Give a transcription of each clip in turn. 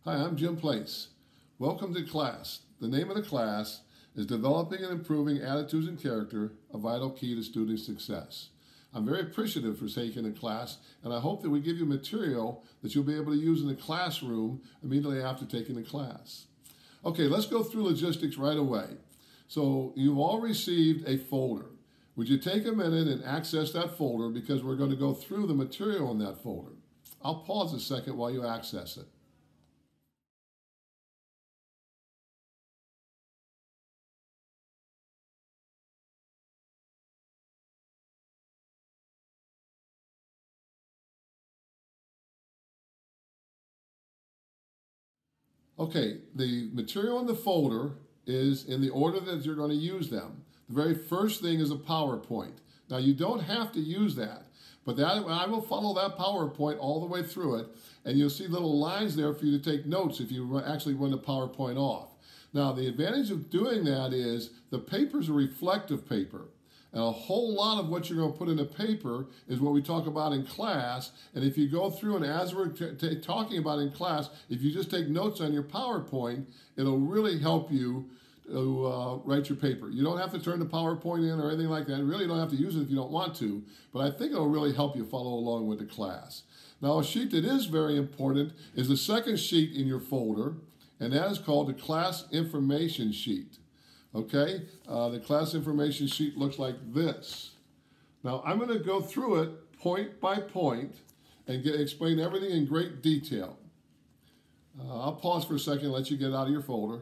Hi, I'm Jim Place. Welcome to class. The name of the class is Developing and Improving Attitudes and Character, a Vital Key to Student Success. I'm very appreciative for taking the class, and I hope that we give you material that you'll be able to use in the classroom immediately after taking the class. Okay, let's go through logistics right away. So you've all received a folder. Would you take a minute and access that folder because we're going to go through the material in that folder. I'll pause a second while you access it. Okay, the material in the folder is in the order that you're going to use them. The very first thing is a PowerPoint. Now you don't have to use that, but I will follow that PowerPoint all the way through it, and you'll see little lines there for you to take notes if you actually run the PowerPoint off. Now the advantage of doing that is the paper is a reflective paper. And a whole lot of what you're going to put in the paper is what we talk about in class. And if you go through and as we're talking about in class, if you just take notes on your PowerPoint, it'll really help you to write your paper. You don't have to turn the PowerPoint in or anything like that. You really don't have to use it if you don't want to. But I think it'll really help you follow along with the class. Now, a sheet that is very important is the second sheet in your folder, and that is called the class information sheet. Okay, the class information sheet looks like this. Now I'm going to go through it point by point and explain everything in great detail. I'll pause for a second and let you get out of your folder.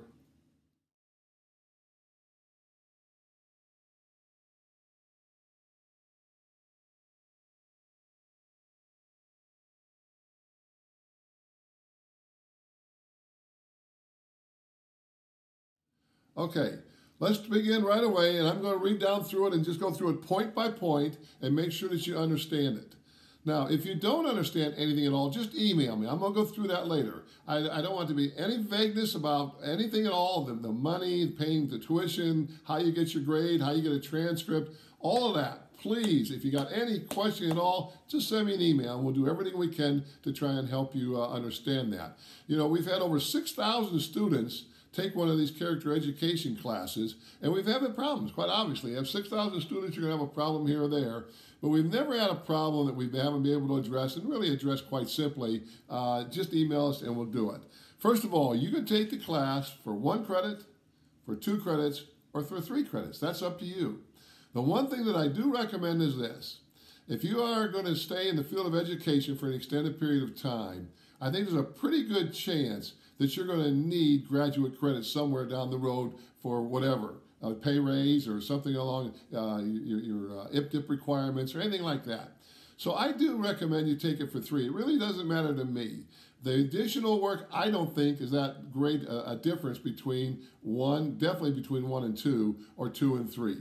Okay. Let's begin right away, and I'm going to read down through it and just go through it point by point and make sure that you understand it. Now, if you don't understand anything at all, just email me. I'm going to go through that later. I don't want to be any vagueness about anything at all, the money, paying the tuition, how you get your grade, how you get a transcript, all of that. Please, if you got any question at all, just send me an email, and we'll do everything we can to try and help you understand that. You know, we've had over 6,000 students take one of these character education classes, and we've had problems, quite obviously. You have 6,000 students, you're going to have a problem here or there, but we've never had a problem that we haven't been able to address, and really address quite simply. Just email us and we'll do it. First of all, you can take the class for 1 credit, for 2 credits, or for 3 credits. That's up to you. The one thing that I do recommend is this. If you are going to stay in the field of education for an extended period of time, I think there's a pretty good chance that you're going to need graduate credit somewhere down the road for whatever, a pay raise or something along your IPDIP requirements or anything like that. So I do recommend you take it for 3. It really doesn't matter to me. The additional work, I don't think, is that great a difference between definitely between 1 and 2, or 2 and 3.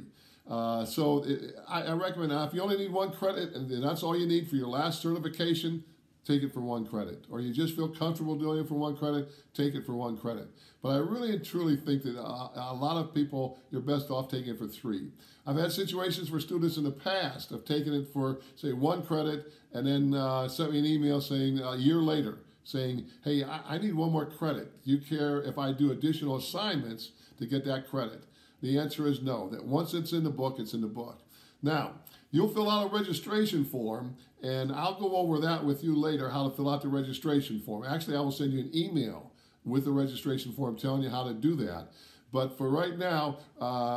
I recommend if you only need 1 credit and that's all you need for your last certification, take it for 1 credit. Or you just feel comfortable doing it for 1 credit, take it for 1 credit. But I really and truly think that a lot of people, you're best off taking it for 3. I've had situations where students in the past have taken it for, say, 1 credit and then sent me an email saying a year later, saying, hey, I need 1 more credit. Do you care if I do additional assignments to get that credit? The answer is no, that once it's in the book, it's in the book. Now, you'll fill out a registration form, and I'll go over that with you later, how to fill out the registration form. Actually, I will send you an email with the registration form telling you how to do that. But for right now,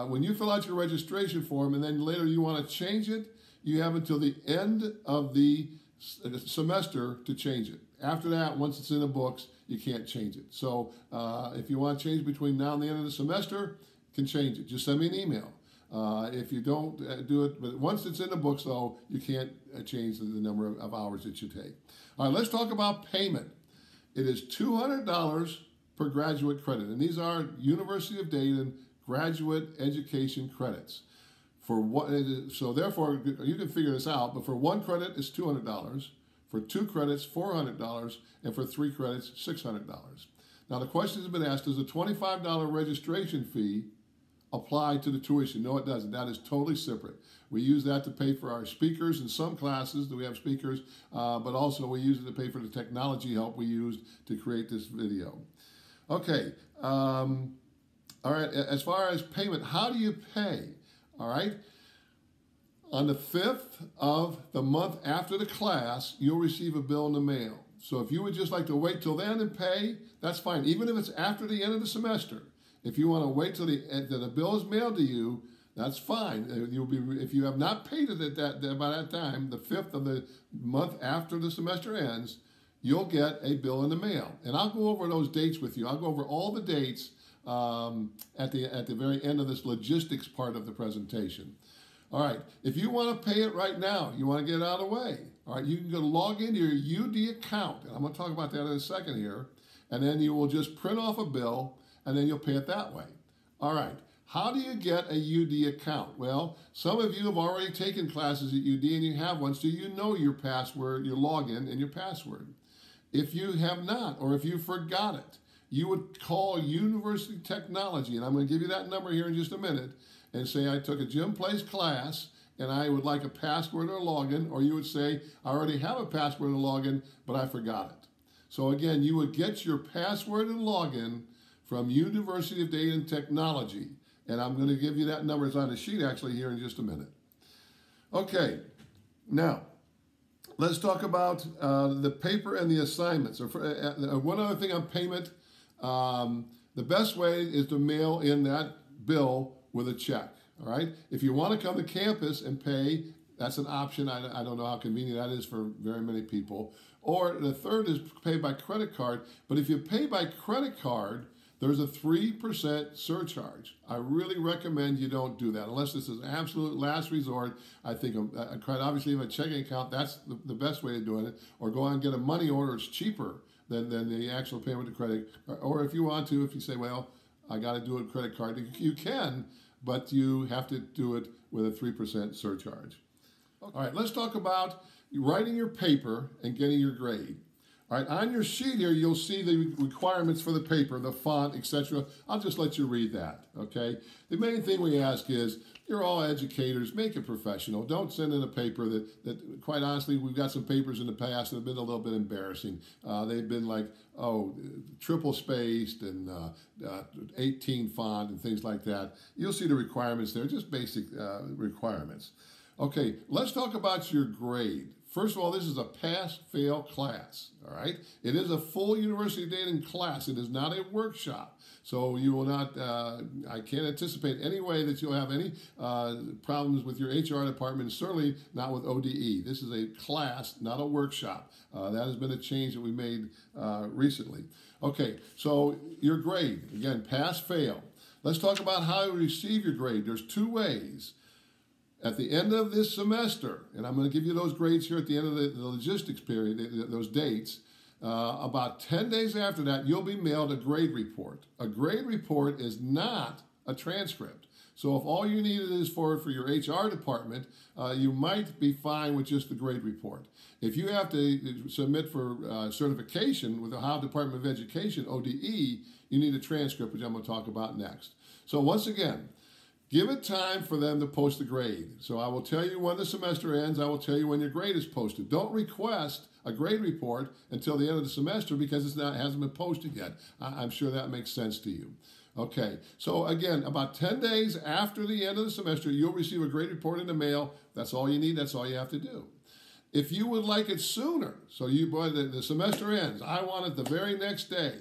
when you fill out your registration form and then later you want to change it, you have until the end of the semester to change it. After that, once it's in the books, you can't change it. So if you want to change between now and the end of the semester, you can change it. Just send me an email. If you don't do it, but once it's in the books, though, you can't change the number of hours that you take. All right, let's talk about payment. It is $200 per graduate credit, and these are University of Dayton graduate education credits. So therefore, you can figure this out, but for 1 credit, it's $200. For 2 credits, $400, and for 3 credits, $600. Now, the question has been asked, does a $25 registration fee apply to the tuition. No, it doesn't. That is totally separate. We use that to pay for our speakers in some classes. Do we have speakers? But also we use it to pay for the technology help we used to create this video. Okay. All right. As far as payment, how do you pay? All right. On the 5th of the month after the class, you'll receive a bill in the mail. So if you would just like to wait till then and pay, that's fine. Even if it's after the end of the semester. If you want to wait till the bill is mailed to you, that's fine. You'll be, if you have not paid it by that time, the 5th of the month after the semester ends, you'll get a bill in the mail. And I'll go over those dates with you. I'll go over all the dates at the very end of this logistics part of the presentation. All right, if you want to pay it right now, you want to get it out of the way, all right, you can go log into your UD account, and I'm going to talk about that in a second here, and then you will just print off a bill, and then you'll pay it that way. All right, how do you get a UD account? Well, some of you have already taken classes at UD, and you have one, so you know your password, your login, and your password. If you have not, or if you forgot it, you would call University Technology, and I'm going to give you that number here in just a minute, and say, I took a Jim Place class and I would like a password or a login, or you would say, I already have a password and login, but I forgot it. So again, you would get your password and login from University of Data and Technology. And I'm going to give you that number. It's on the sheet actually here in just a minute. Okay, now let's talk about the paper and the assignments. One other thing on payment, the best way is to mail in that bill with a check, all right? If you want to come to campus and pay, that's an option. I don't know how convenient that is for very many people. Or the third is pay by credit card. But if you pay by credit card, there's a 3% surcharge. I really recommend you don't do that unless this is an absolute last resort. I think quite obviously in a checking account, that's the best way of doing it. Or go out and get a money order. It's cheaper than the actual payment to credit. Or if you want to, if you say, well, I got to do it with credit card, you can, but you have to do it with a 3% surcharge. All right, let's talk about writing your paper and getting your grade. All right, on your sheet here, you'll see the requirements for the paper, the font, etc. I'll just let you read that, okay? The main thing we ask is, you're all educators, make it professional. Don't send in a paper that quite honestly, we've got some papers in the past that have been a little bit embarrassing. They've been like, triple spaced and 18 font and things like that. You'll see the requirements there, just basic requirements. Okay, let's talk about your grade. First of all, this is a pass-fail class, all right? It is a full University Data class. It is not a workshop. So you will not, I can't anticipate any way that you'll have any problems with your HR department, certainly not with ODE. This is a class, not a workshop. That has been a change that we made recently. Okay, so your grade, again, pass-fail. Let's talk about how you receive your grade. There's two ways. At the end of this semester, and I'm going to give you those grades here at the end of the logistics period, those dates, about 10 days after that, you'll be mailed a grade report. A grade report is not a transcript. So if all you need is for your HR department, you might be fine with just the grade report. If you have to submit for certification with the Ohio Department of Education, ODE, you need a transcript, which I'm going to talk about next. So once again, give it time for them to post the grade. So I will tell you when the semester ends. I will tell you when your grade is posted. Don't request a grade report until the end of the semester because it hasn't been posted yet. I'm sure that makes sense to you. Okay, so again, about 10 days after the end of the semester, you'll receive a grade report in the mail. That's all you need. That's all you have to do. If you would like it sooner, so the semester ends, I want it the very next day,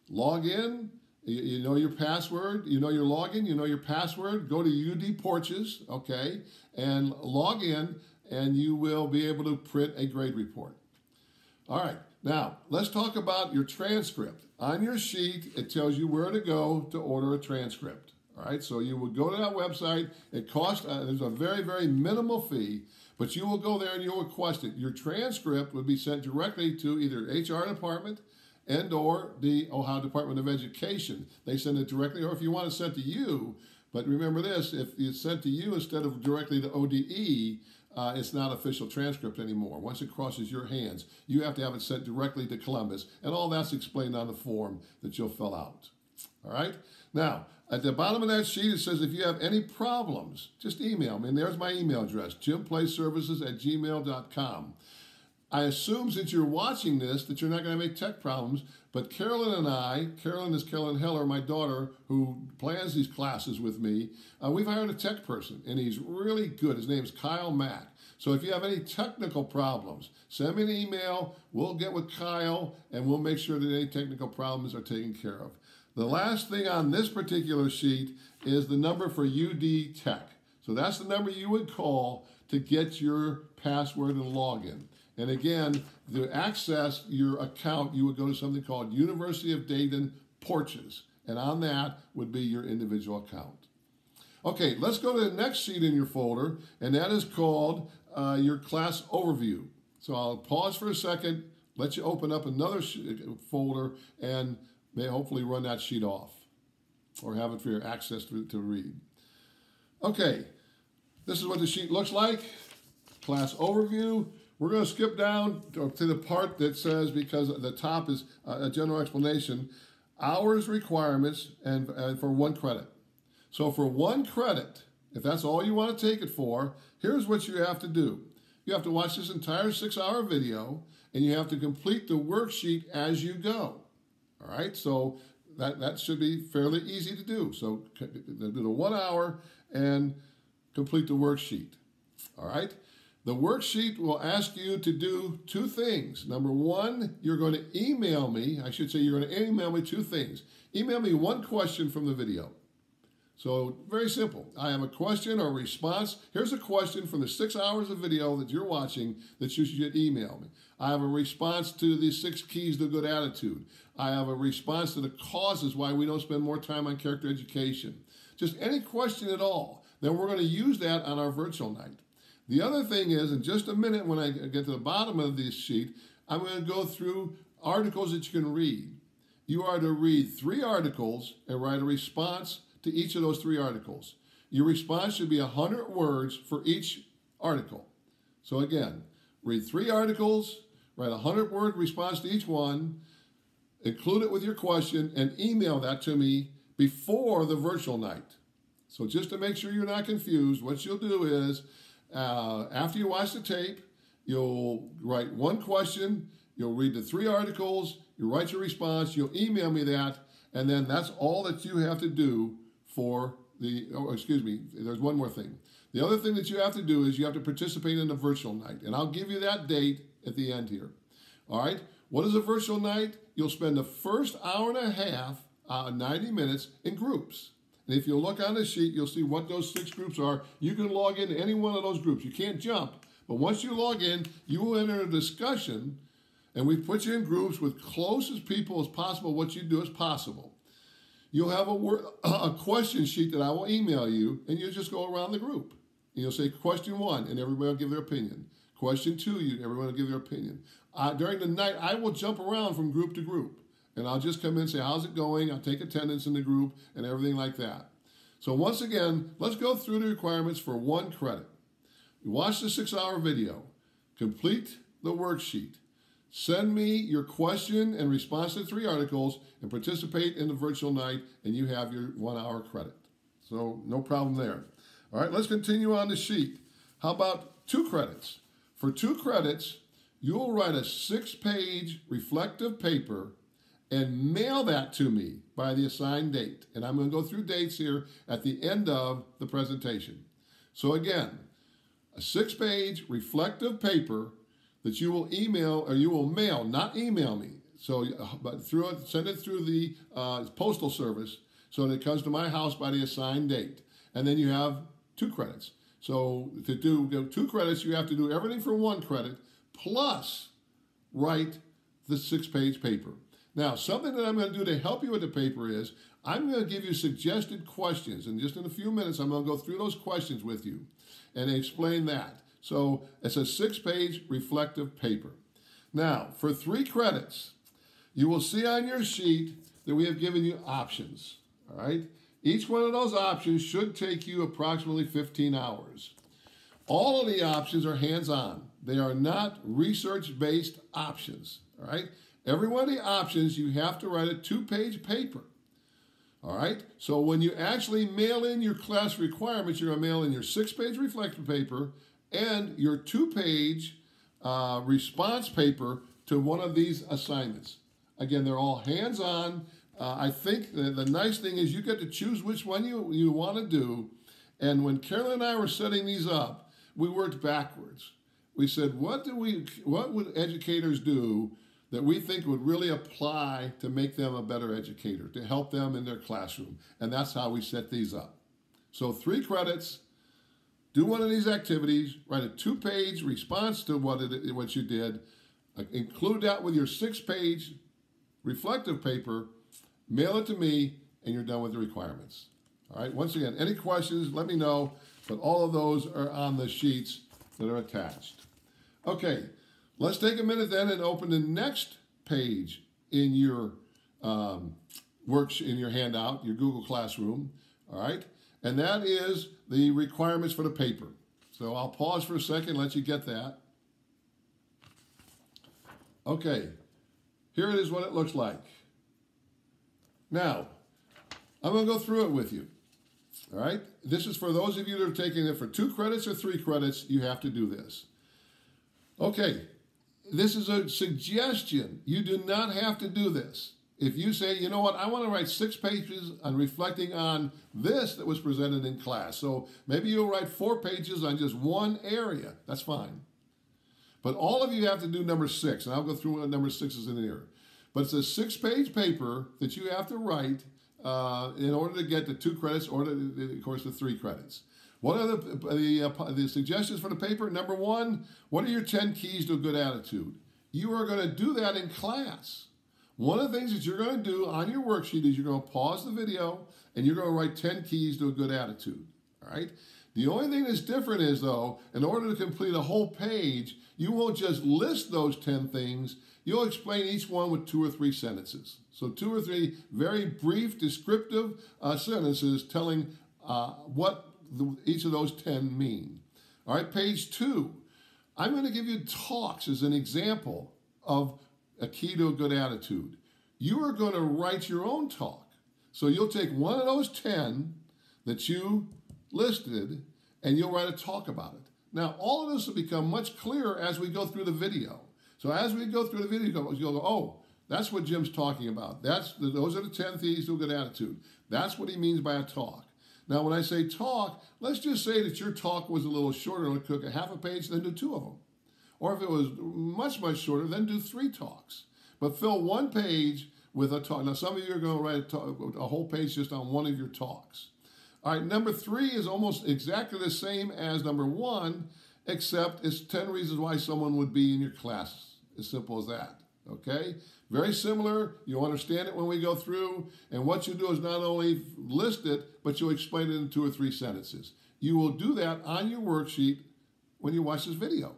log in. You know your password, you know your login, you know your password, go to UD Porches, okay, and log in, and you will be able to print a grade report. All right, now let's talk about your transcript. On your sheet, it tells you where to go to order a transcript. All right, so you will go to that website. It costs, there's a very, very minimal fee, but you will go there and you'll request it. Your transcript would be sent directly to either HR department and or the Ohio Department of Education. They send it directly, or if you want it sent to you, but remember this, if it's sent to you instead of directly to ODE, it's not official transcript anymore. Once it crosses your hands, you have to have it sent directly to Columbus, and all that's explained on the form that you'll fill out. All right? Now, at the bottom of that sheet, it says if you have any problems, just email me. And there's my email address, jimplayservices@gmail.com. I assume since you're watching this that you're not going to have any tech problems, but Carolyn and I, Carolyn is Carolyn Heller, my daughter, who plans these classes with me, we've hired a tech person, and he's really good. His name's Kyle Mack. So if you have any technical problems, send me an email. We'll get with Kyle, and we'll make sure that any technical problems are taken care of. The last thing on this particular sheet is the number for UD Tech. So that's the number you would call to get your password and login. And again, to access your account, you would go to something called University of Dayton Porches. And on that would be your individual account. Okay, let's go to the next sheet in your folder, and that is called your class overview. So I'll pause for a second, let you open up another folder, and may hopefully run that sheet off or have it for your access to read. Okay, this is what the sheet looks like. Class overview. We're going to skip down to the part that says, because at the top is a general explanation, hours requirements and for 1 credit. So for 1 credit, if that's all you want to take it for, here's what you have to do. You have to watch this entire 6-hour video, and you have to complete the worksheet as you go. All right, so that should be fairly easy to do. So do the 1 hour and complete the worksheet. All right. The worksheet will ask you to do 2 things. Number 1, you're going to email me. I should say you're going to email me 2 things. Email me 1 question from the video. So very simple. I have a question or a response. Here's a question from the 6 hours of video that you're watching that you should email me. I have a response to the 6 keys to good attitude. I have a response to the causes why we don't spend more time on character education. Just any question at all. Then we're going to use that on our virtual night. The other thing is, in just a minute when I get to the bottom of this sheet, I'm going to go through articles that you can read. You are to read 3 articles and write a response to each of those 3 articles. Your response should be 100 words for each article. So again, read 3 articles, write a 100-word response to each one, include it with your question, and email that to me before the virtual night. So just to make sure you're not confused, what you'll do is, after you watch the tape, you'll write 1 question, you'll read the 3 articles, you'll write your response, you'll email me that, and then that's all that you have to do for the, there's one more thing. The other thing that you have to do is you have to participate in the virtual night, and I'll give you that date at the end here. All right, what is a virtual night? You'll spend the first hour and a half, 90 minutes, in groups. And if you look on the sheet, you'll see what those 6 groups are. You can log into any one of those groups. You can't jump. But once you log in, you will enter a discussion, and we put you in groups with closest people as possible. What you do is possible. You'll have a question sheet that I will email you, and you'll just go around the group. And you'll say question 1, and everybody will give their opinion. Question 2, everyone will give their opinion. During the night, I will jump around from group to group. And I'll just come in and say, how's it going? I'll take attendance in the group and everything like that. So once again, let's go through the requirements for 1 credit. You watch the 6-hour video, complete the worksheet, send me your question and response to 3 articles, and participate in the virtual night, and you have your 1-hour credit. So no problem there. All right, let's continue on the sheet. How about 2 credits? For 2 credits, you'll write a 6-page reflective paper and mail that to me by the assigned date. And I'm going to go through dates here at the end of the presentation. So again, a 6-page reflective paper that you will email, or you will mail, not email me. So, but send it through the postal service so that it comes to my house by the assigned date. And then you have 2 credits. So to do 2 credits, you have to do everything for 1 credit, plus write the 6-page paper. Now, something that I'm going to do to help you with the paper is I'm going to give you suggested questions. And just in a few minutes, I'm going to go through those questions with you and explain that. So it's a 6-page reflective paper. Now, for 3 credits, you will see on your sheet that we have given you options. All right? Each one of those options should take you approximately 15 hours. All of the options are hands-on. They are not research-based options. All right? Every one of the options, you have to write a 2-page paper. All right? So when you actually mail in your class requirements, you're going to mail in your 6-page reflective paper and your 2-page response paper to one of these assignments. Again, they're all hands-on. I think the nice thing is you get to choose which one you want to do. And when Carolyn and I were setting these up, we worked backwards. We said, what would educators do that we think would really apply to make them a better educator, to help them in their classroom? And that's how we set these up. So 3 credits, do one of these activities, write a 2-page response to what you did, include that with your 6-page reflective paper, mail it to me, and you're done with the requirements. All right, once again, any questions, let me know, but all of those are on the sheets that are attached. Okay, let's take a minute then and open the next page in your in your handout, your Google Classroom, all right? And that is the requirements for the paper. So I'll pause for a second, let you get that. Okay, here it is what it looks like. Now, I'm going to go through it with you, all right? This is for those of you that are taking it for 2 credits or 3 credits, you have to do this. Okay, this is a suggestion. You do not have to do this. If you say, you know what, I want to write 6 pages on reflecting on this that was presented in class. So maybe you'll write 4 pages on just one area. That's fine. But all of you have to do number 6, and I'll go through what number 6 is in here. But it's a 6-page paper that you have to write in order to get the 2 credits or, of course, the 3 credits. What are the suggestions for the paper? Number 1, what are your 10 keys to a good attitude? You are going to do that in class. One of the things that you're going to do on your worksheet is you're going to pause the video and you're going to write 10 keys to a good attitude. All right? The only thing that's different is, though, in order to complete a whole page, you won't just list those 10 things. You'll explain each one with 2 or 3 sentences. So 2 or 3 very brief, descriptive sentences telling what each of those 10 mean. All right, page 2. I'm going to give you talks as an example of a key to a good attitude. You are going to write your own talk. So you'll take one of those 10 that you listed and you'll write a talk about it. Now, all of this will become much clearer as we go through the video. So as we go through the video, you'll go, oh, that's what Jim's talking about. Those are the 10 keys to a good attitude. That's what he means by a talk. Now, when I say talk, let's just say that your talk was a little shorter, and cook a half a page, then do 2 of them. Or if it was much, much shorter, then do 3 talks. But fill 1 page with a talk. Now, some of you are going to write a whole page just on one of your talks. All right, number 3 is almost exactly the same as number 1, except it's 10 reasons why someone would be in your class. As simple as that, okay? Very similar. You'll understand it when we go through. And what you do is not only list it, but you'll explain it in 2 or 3 sentences. You will do that on your worksheet when you watch this video.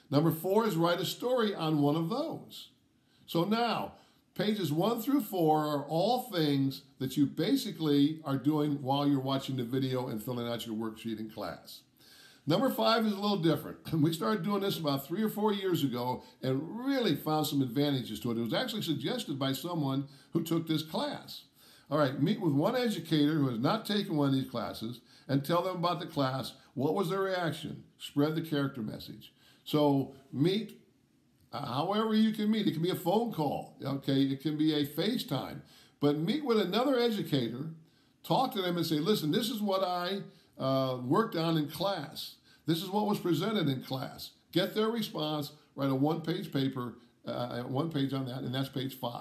Number 4 is write a story on one of those. So now, pages 1 through 4 are all things that you basically are doing while you're watching the video and filling out your worksheet in class. Number 5 is a little different. We started doing this about 3 or 4 years ago and really found some advantages to it. It was actually suggested by someone who took this class. All right, meet with one educator who has not taken one of these classes and tell them about the class. What was their reaction? Spread the character message. So meet however you can meet. It can be a phone call, okay? It can be a FaceTime. But meet with another educator, talk to them and say, listen, this is what I worked on in class. This is what was presented in class. Get their response, write a 1-page paper, 1 page on that, and that's page 5.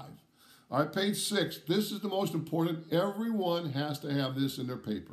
All right, page 6, this is the most important. Everyone has to have this in their paper.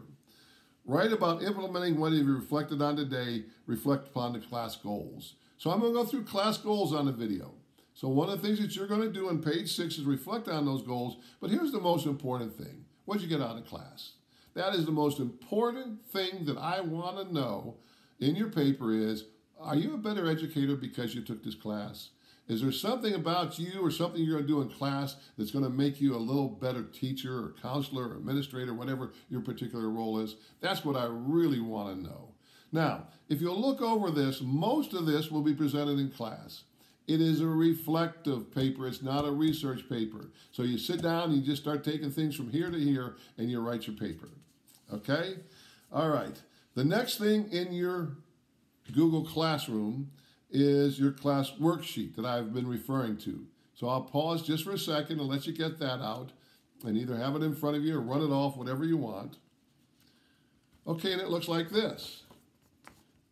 Write about implementing what you've reflected on today, reflect upon the class goals. So I'm going to go through class goals on the video. So one of the things that you're going to do on page 6 is reflect on those goals, but here's the most important thing. What did you get out of class? That is the most important thing that I want to know in your paper is, are you a better educator because you took this class? Is there something about you or something you're going to do in class that's going to make you a little better teacher or counselor or administrator, whatever your particular role is? That's what I really want to know. Now, if you'll look over this, most of this will be presented in class. It is a reflective paper. It's not a research paper. So you sit down and you just start taking things from here to here and you write your paper. Okay? All right. The next thing in your Google Classroom is your class worksheet that I've been referring to. So I'll pause just for a second and let you get that out and either have it in front of you or run it off, whatever you want. Okay, and it looks like this.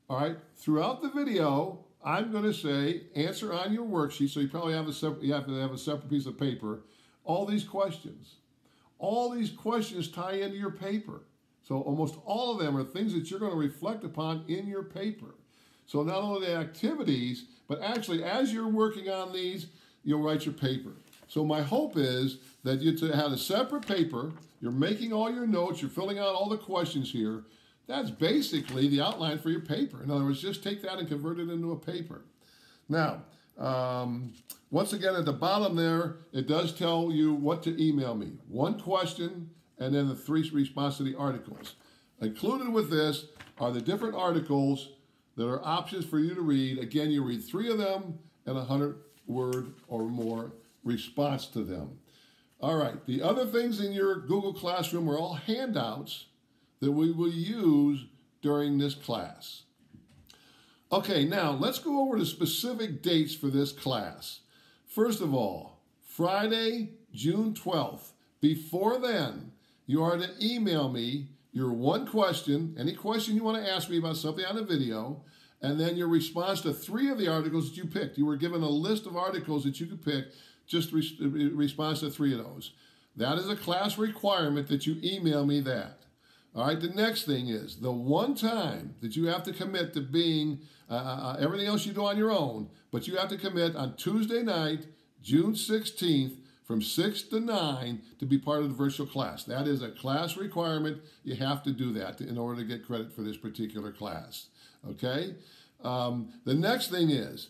All right, throughout the video, I'm going to say answer on your worksheet. So you probably have you have to have a separate piece of paper. All these questions. All these questions tie into your paper. So almost all of them are things that you're going to reflect upon in your paper. So not only the activities, but actually as you're working on these, you'll write your paper. So my hope is that you have a separate paper, you're making all your notes, you're filling out all the questions here. That's basically the outline for your paper. In other words, just take that and convert it into a paper. Now, once again, at the bottom there, it does tell you what to email me. One question, and then the 3 responses to the articles. Included with this are the different articles that are options for you to read. Again, you read 3 of them and 100-word or more response to them. All right, the other things in your Google Classroom are all handouts that we will use during this class. Okay, now let's go over the specific dates for this class. First of all, Friday, June 12th. Before then, you are to email me your one question, any question you want to ask me about something on the video, and then your response to 3 of the articles that you picked. You were given a list of articles that you could pick, just response to 3 of those. That is a class requirement that you email me that. All right, the next thing is the one time that you have to commit to being everything else you do on your own, but you have to commit on Tuesday night, June 16th, from 6 to 9 to be part of the virtual class. That is a class requirement. You have to do that in order to get credit for this particular class. Okay? The next thing is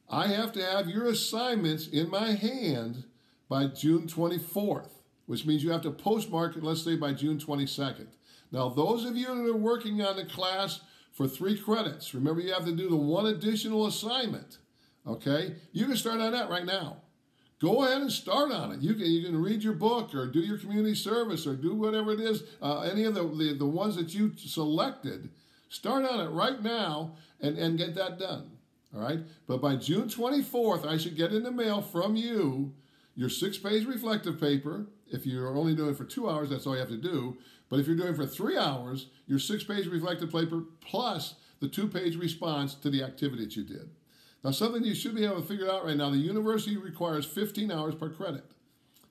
I have to have your assignments in my hand by June 24th, which means you have to postmark it, let's say, by June 22nd. Now, those of you that are working on the class for 3 credits, remember you have to do the 1 additional assignment, okay? You can start on that right now. Go ahead and start on it. You can read your book or do your community service or do whatever it is, any of the ones that you selected. Start on it right now and get that done, all right? But by June 24th, I should get in the mail from you your 6-page reflective paper. If you're only doing it for 2 hours, that's all you have to do. But if you're doing it for 3 hours, your 6-page reflective paper plus the 2-page response to the activity that you did. Now, something you should be able to figure out right now, the university requires 15 hours per credit.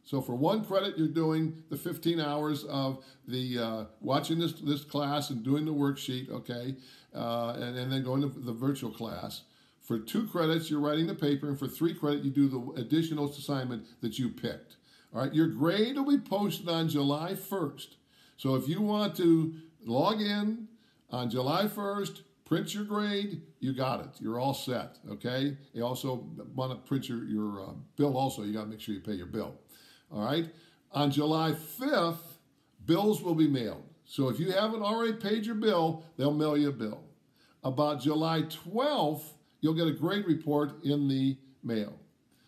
So for 1 credit, you're doing the 15 hours of the watching this class and doing the worksheet, okay, and then going to the virtual class. For 2 credits, you're writing the paper, and for 3 credits, you do the additional assignment that you picked. All right, your grade will be posted on July 1st. So if you want to log in on July 1st, print your grade, you got it. You're all set, okay? You also want to print your bill also. You got to make sure you pay your bill, all right? On July 5th, bills will be mailed. So if you haven't already paid your bill, they'll mail you a bill. About July 12th, you'll get a grade report in the mail.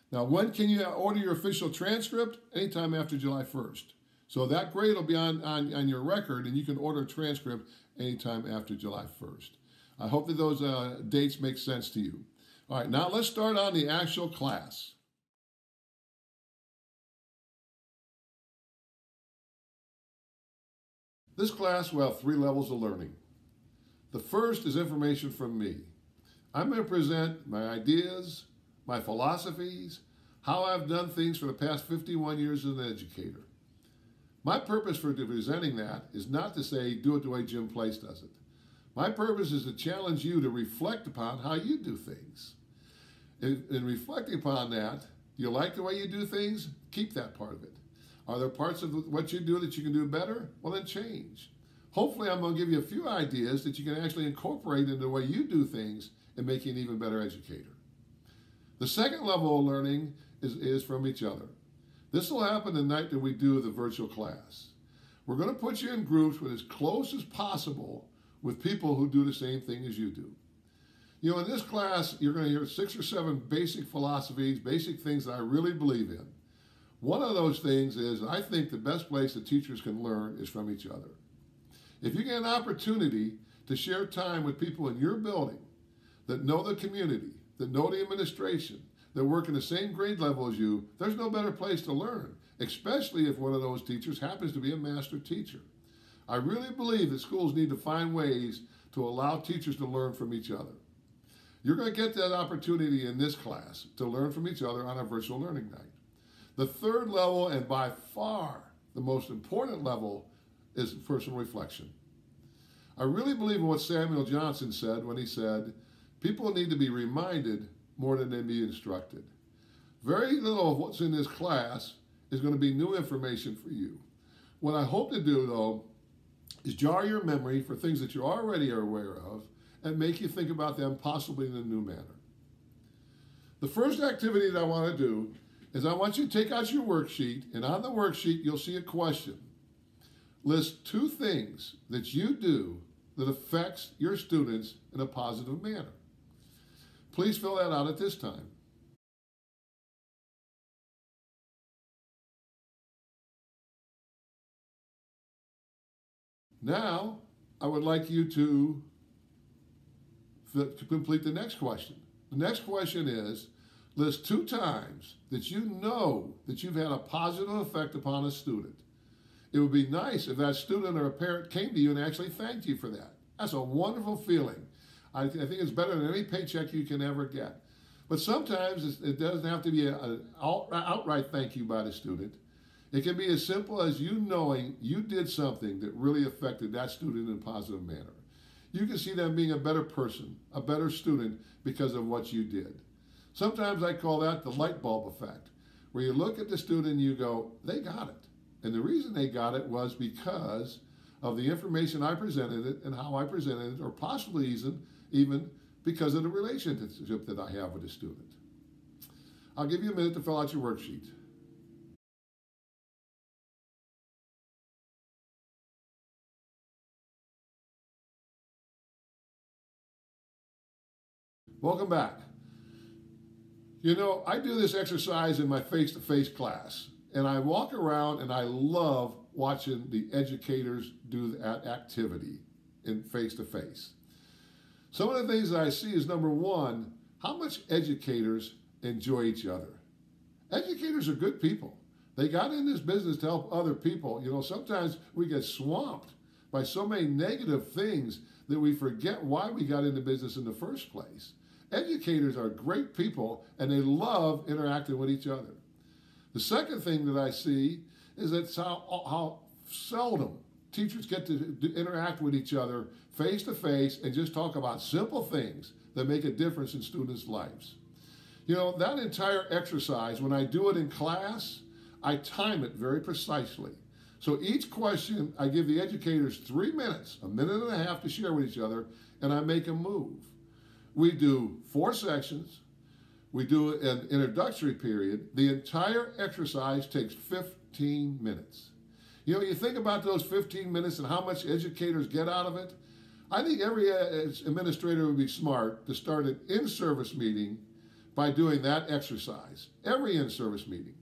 Now, when can you order your official transcript? Anytime after July 1st. So that grade will be on your record, and you can order a transcript anytime after July 1st. I hope that those dates make sense to you. All right, now let's start on the actual class. This class will have 3 levels of learning. The first is information from me. I'm going to present my ideas, my philosophies, how I've done things for the past 51 years as an educator. My purpose for presenting that is not to say, do it the way Jim Place does it. My purpose is to challenge you to reflect upon how you do things. In reflecting upon that, do you like the way you do things? Keep that part of it. Are there parts of what you do that you can do better? Well, then change. Hopefully, I'm going to give you a few ideas that you can actually incorporate into the way you do things and make you an even better educator. The second level of learning is from each other. This will happen the night that we do the virtual class. We're going to put you in groups with as close as possible with people who do the same thing as you do. You know, in this class, you're going to hear 6 or 7 basic philosophies, basic things that I really believe in. One of those things is I think the best place that teachers can learn is from each other. If you get an opportunity to share time with people in your building that know the community, that know the administration, that work in the same grade level as you, there's no better place to learn, especially if one of those teachers happens to be a master teacher. I really believe that schools need to find ways to allow teachers to learn from each other. You're going to get that opportunity in this class to learn from each other on a virtual learning night. The third level, and by far the most important level, is personal reflection. I really believe in what Samuel Johnson said when he said, people need to be reminded more than they be instructed. Very little of what's in this class is going to be new information for you. What I hope to do, though, is jar your memory for things that you already are aware of and make you think about them possibly in a new manner. The first activity that I want to do is I want you to take out your worksheet, and on the worksheet you'll see a question. List 2 things that you do that affects your students in a positive manner. Please fill that out at this time. Now, I would like you to complete the next question. The next question is, list 2 times that you know that you've had a positive effect upon a student. It would be nice if that student or a parent came to you and actually thanked you for that. That's a wonderful feeling. I think it's better than any paycheck you can ever get. But sometimes it doesn't have to be an outright thank you by the student. It can be as simple as you knowing you did something that really affected that student in a positive manner. You can see them being a better person, a better student because of what you did. Sometimes I call that the light bulb effect, where you look at the student and you go, they got it. And the reason they got it was because of the information I presented it and how I presented it, or possibly even because of the relationship that I have with the student. I'll give you a minute to fill out your worksheet. Welcome back. You know, I do this exercise in my face-to-face class, and I walk around and I love watching the educators do that activity in face-to-face. Some of the things that I see is, number one, how much educators enjoy each other. Educators are good people. They got in this business to help other people. You know, sometimes we get swamped by so many negative things that we forget why we got into business in the first place. Educators are great people, and they love interacting with each other. The second thing that I see is that how seldom teachers get to interact with each other face to face and just talk about simple things that make a difference in students' lives. You know, that entire exercise, when I do it in class, I time it very precisely. So each question, I give the educators 3 minutes, a minute and a half to share with each other, and I make them move. We do 4 sections. We do an introductory period. The entire exercise takes 15 minutes. You know, you think about those 15 minutes and how much educators get out of it. I think every administrator would be smart to start an in-service meeting by doing that exercise. Every in-service meeting.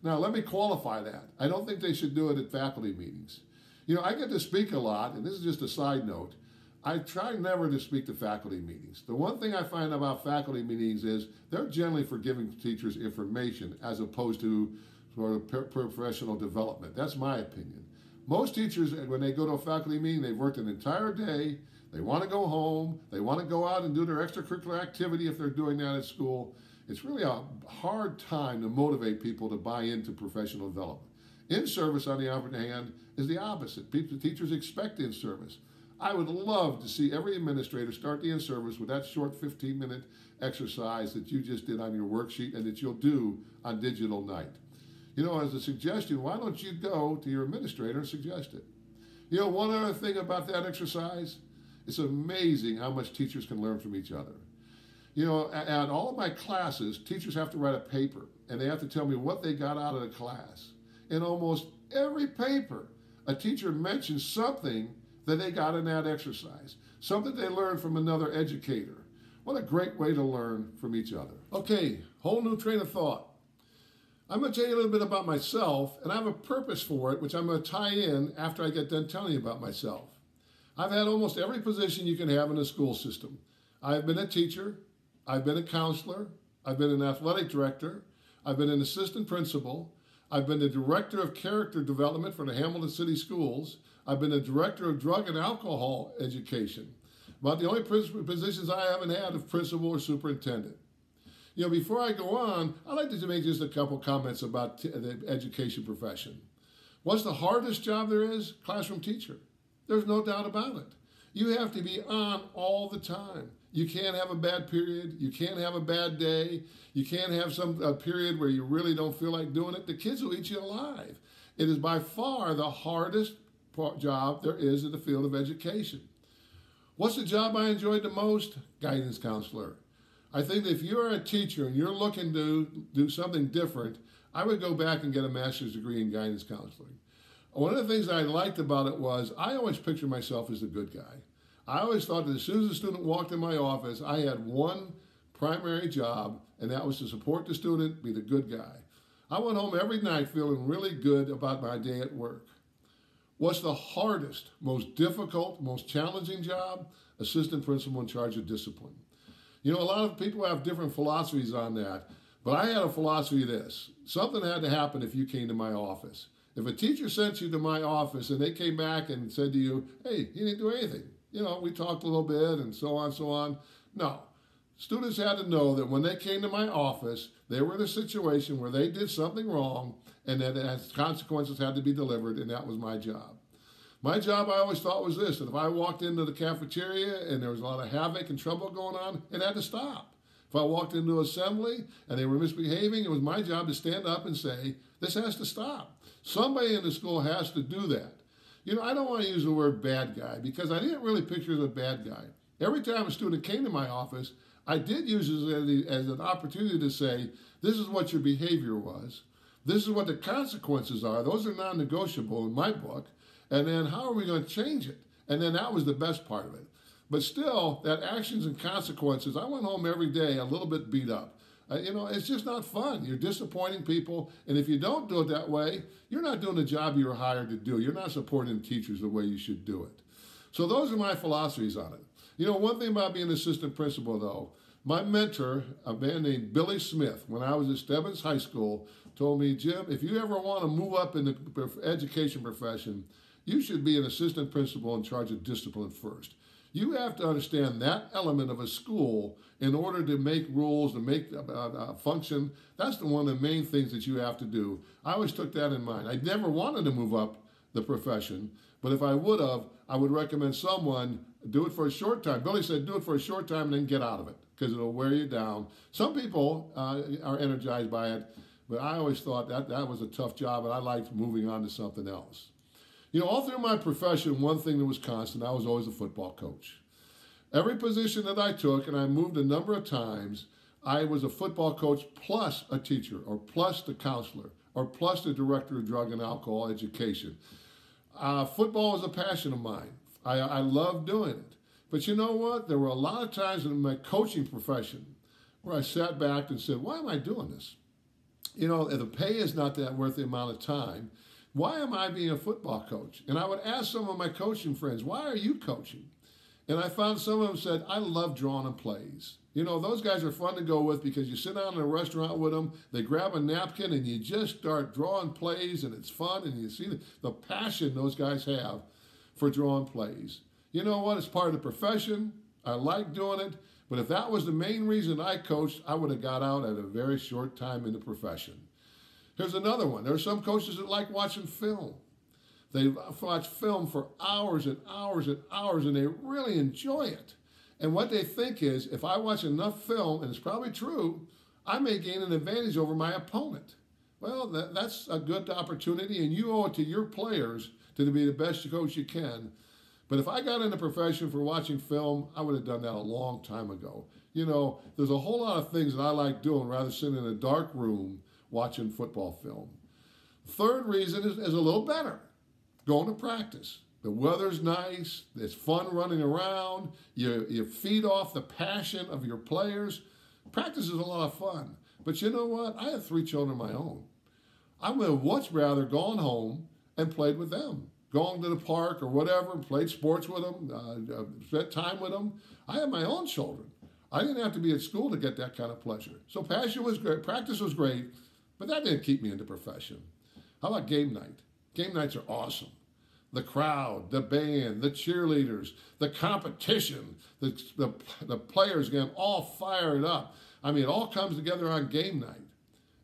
Now, let me qualify that. I don't think they should do it at faculty meetings. You know, I get to speak a lot, and this is just a side note. I try never to speak to faculty meetings. The one thing I find about faculty meetings is they're generally for giving teachers information as opposed to sort of professional development. That's my opinion. Most teachers, when they go to a faculty meeting, they've worked an entire day, they want to go home, they want to go out and do their extracurricular activity if they're doing that at school. It's really a hard time to motivate people to buy into professional development. In-service, on the other hand, is the opposite. Teachers expect in-service. I would love to see every administrator start the in-service with that short 15-minute exercise that you just did on your worksheet and that you'll do on digital night. You know, as a suggestion, why don't you go to your administrator and suggest it? You know, one other thing about that exercise, it's amazing how much teachers can learn from each other. You know, at all of my classes, teachers have to write a paper, and they have to tell me what they got out of the class. In almost every paper, a teacher mentions something that they got in that exercise, something they learned from another educator, What a great way to learn from each other. Okay, whole new train of thought. I'm going to tell you a little bit about myself, and I have a purpose for it, which I'm going to tie in after I get done telling you about myself. I've had almost every position you can have in the school system. I've been a teacher, I've been a counselor, I've been an athletic director, I've been an assistant principal, I've been the director of character development for the Hamilton City Schools, I've been the director of drug and alcohol education. About the only positions I haven't had is principal or superintendent. You know, before I go on, I'd like to make just a couple comments about the education profession. What's the hardest job there is? Classroom teacher. There's no doubt about it. You have to be on all the time. You can't have a bad period. You can't have a bad day. You can't have a period where you really don't feel like doing it. The kids will eat you alive. It is by far the hardest job there is in the field of education. What's the job I enjoyed the most? Guidance counselor. I think that if you're a teacher and you're looking to do something different, I would go back and get a master's degree in guidance counseling. One of the things I liked about it was I always pictured myself as the good guy. I always thought that as soon as a student walked in my office, I had one primary job, and that was to support the student, be the good guy. I went home every night feeling really good about my day at work. What's the hardest, most difficult, most challenging job? Assistant principal in charge of discipline. You know, a lot of people have different philosophies on that, but I had a philosophy of this. Something had to happen if you came to my office. If a teacher sent you to my office and they came back and said to you, hey, you didn't do anything. You know, we talked a little bit and so on, so on. No. Students had to know that when they came to my office, they were in a situation where they did something wrong and that consequences had to be delivered, and that was my job. My job, I always thought, was this, that if I walked into the cafeteria and there was a lot of havoc and trouble going on, it had to stop. If I walked into assembly and they were misbehaving, it was my job to stand up and say, this has to stop. Somebody in the school has to do that. You know, I don't want to use the word bad guy because I didn't really picture as a bad guy. Every time a student came to my office, I did use it as an opportunity to say, this is what your behavior was. This is what the consequences are. Those are non-negotiable in my book. And then how are we going to change it? And then that was the best part of it. But still, that actions and consequences, I went home every day a little bit beat up. You know, it's just not fun. You're disappointing people. And if you don't do it that way, you're not doing the job you were hired to do. You're not supporting teachers the way you should do it. So those are my philosophies on it. You know, one thing about being an assistant principal, though, my mentor, a man named Billy Smith, when I was at Stebbins High School, told me, Jim, if you ever want to move up in the education profession, you should be an assistant principal in charge of discipline first. You have to understand that element of a school in order to make rules, to make function. That's one of the main things that you have to do. I always took that in mind. I never wanted to move up the profession, but if I would have, I would recommend someone do it for a short time. Billy said, do it for a short time and then get out of it because it'll wear you down. Some people are energized by it, but I always thought that was a tough job and I liked moving on to something else. You know, all through my profession, one thing that was constant, I was always a football coach. Every position that I took, and I moved a number of times, I was a football coach plus a teacher, or plus the counselor, or plus the director of drug and alcohol education. Football was a passion of mine. I loved doing it. But you know what? There were a lot of times in my coaching profession where I sat back and said, why am I doing this? You know, if the pay is not that worth the amount of time, why am I being a football coach? And I would ask some of my coaching friends, why are you coaching? And I found some of them said, I love drawing and plays. You know, those guys are fun to go with because you sit down in a restaurant with them, they grab a napkin and you just start drawing plays and it's fun and you see the passion those guys have for drawing plays. You know what? It's part of the profession. I like doing it. But if that was the main reason I coached, I would have got out at a very short time in the profession. Here's another one. There are some coaches that like watching film. They watch film for hours and hours and hours, and they really enjoy it. And what they think is, if I watch enough film, and it's probably true, I may gain an advantage over my opponent. Well, that's a good opportunity, and you owe it to your players to be the best coach you can. But if I got in the profession for watching film, I would have done that a long time ago. You know, there's a whole lot of things that I like doing rather than sitting in a dark room watching football film. Third reason is a little better. Going to practice. The weather's nice. It's fun running around. You feed off the passion of your players. Practice is a lot of fun. But you know what? I have 3 children of my own. I would have much rather gone home and played with them. Gone to the park or whatever, played sports with them, spent time with them. I have my own children. I didn't have to be at school to get that kind of pleasure. So passion was great, practice was great, but that didn't keep me in the profession. How about game night? Game nights are awesome. The crowd, the band, the cheerleaders, the competition, the players getting all fired up. I mean, it all comes together on game night.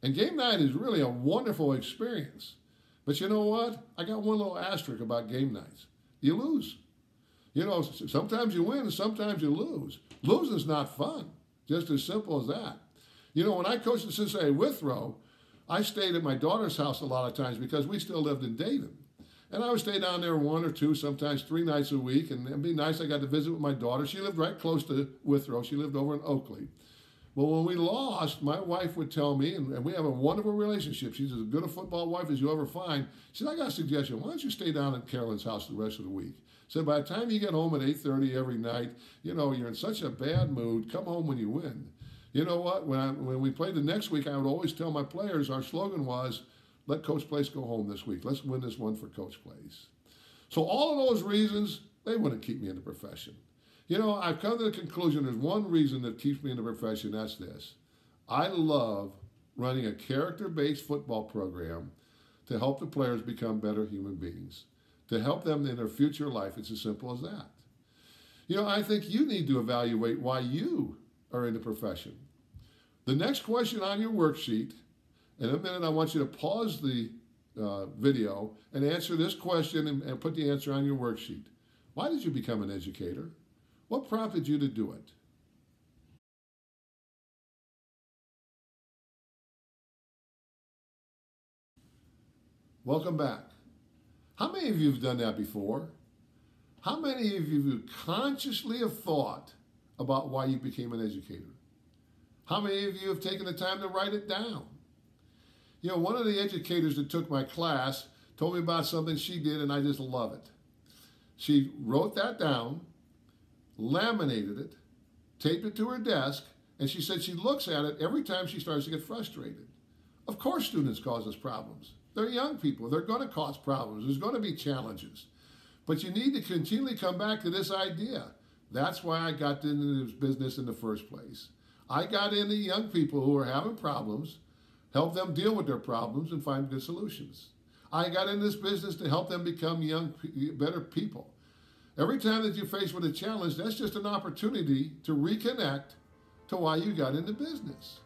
And game night is really a wonderful experience. But you know what? I got one little asterisk about game nights. You lose. You know, sometimes you win and sometimes you lose. Losing's not fun. Just as simple as that. You know, when I coached at Cincinnati Withrow, I stayed at my daughter's house a lot of times because we still lived in Dayton. And I would stay down there 1 or 2, sometimes 3 nights a week. And it'd be nice. I got to visit with my daughter. She lived right close to Withrow. She lived over in Oakley. Well, when we lost, my wife would tell me, and we have a wonderful relationship. She's as good a football wife as you ever find. She said, I got a suggestion. Why don't you stay down at Carolyn's house the rest of the week? Said, by the time you get home at 8:30 every night, you know, you're in such a bad mood. Come home when you win. You know what? When we played the next week, I would always tell my players, our slogan was, let Coach Place go home this week. Let's win this one for Coach Place. So all of those reasons, they wouldn't keep me in the profession. You know, I've come to the conclusion there's one reason that keeps me in the profession, that's this. I love running a character-based football program to help the players become better human beings, to help them in their future life. It's as simple as that. You know, I think you need to evaluate why you are in the profession. The next question on your worksheet, in a minute I want you to pause the video and answer this question and put the answer on your worksheet. Why did you become an educator? What prompted you to do it? Welcome back. How many of you have done that before? How many of you consciously have thought about why you became an educator? How many of you have taken the time to write it down? You know, one of the educators that took my class told me about something she did, and I just love it. She wrote that down, laminated it, taped it to her desk, and she said she looks at it every time she starts to get frustrated. Of course students cause us problems. They're young people. They're going to cause problems. There's going to be challenges. But you need to continually come back to this idea. That's why I got into this business in the first place. I got into young people who are having problems, help them deal with their problems and find good solutions. I got in this business to help them become better people. Every time that you're faced with a challenge, that's just an opportunity to reconnect to why you got into business.